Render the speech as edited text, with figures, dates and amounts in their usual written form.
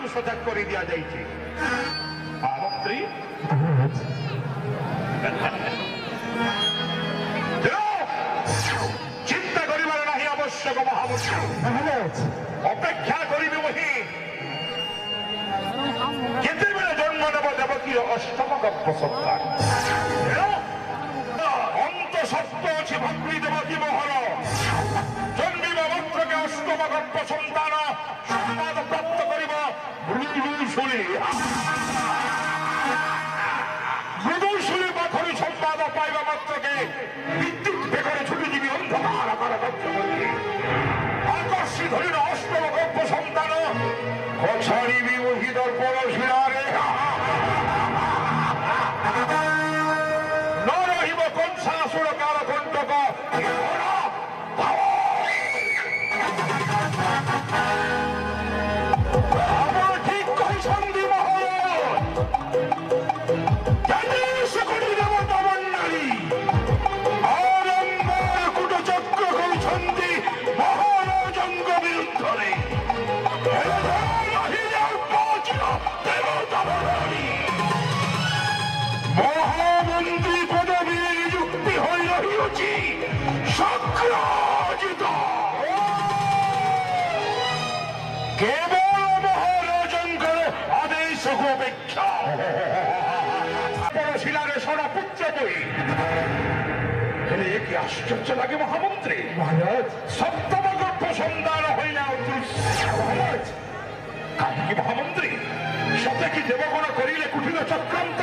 আত্মসত্যাগ করে দিয়া যাইছে। মহামন্ত্রী চিন্তা করিবার নাহি আবশ্যক। মহামন্ত্রী অপেক্ষা করিবে বহি কেতেবেলে জন্ম নেব দেবকীর অষ্টম গর্ভ সন্তান। অন্ত সত্য আছে ভগ্নী দেবকী মোহন জন্মিবা মাত্রকে অষ্টম গর্ভ সন্তান সংবাদ প্রাপ্ত করিব মৃদুশুলি। মৃদুশুলি পাখরি সংবাদ পাইবা মাত্রকে বিদ্যুৎ বেগরে ছুটি দিবি অন্ধকার আকর্ষি ধরিল অষ্টম গর্ভ সন্তান কছাড়ি বিমোহী দর্পণ শিরারে নরহিব কংসাসুর কালকণ্টক। আমার ঠিক কইছন্দি মহারাজ করি দেব তমন নারী আরম্বর কুটচক্র কইছন্দি মহারাজঙ্গ বিরুদ্ধরে মহামন্ত্রী পদবী নিযুক্তি হয়ে রহিয়াছি সক্রাজিত কেবল মহারাজঙ্কর আদেশ অপেক্ষা। পরশিলারে সরা পুত্র বই এলে কি আশ্চর্য লাগে মহামন্ত্রী। মহারাজ সপ্তম গর্ভ সন্তান হইলে মহারাজ কাহিনী মহামন্ত্রী সতে কি দেবগণ করিলে কুটিল চক্রান্ত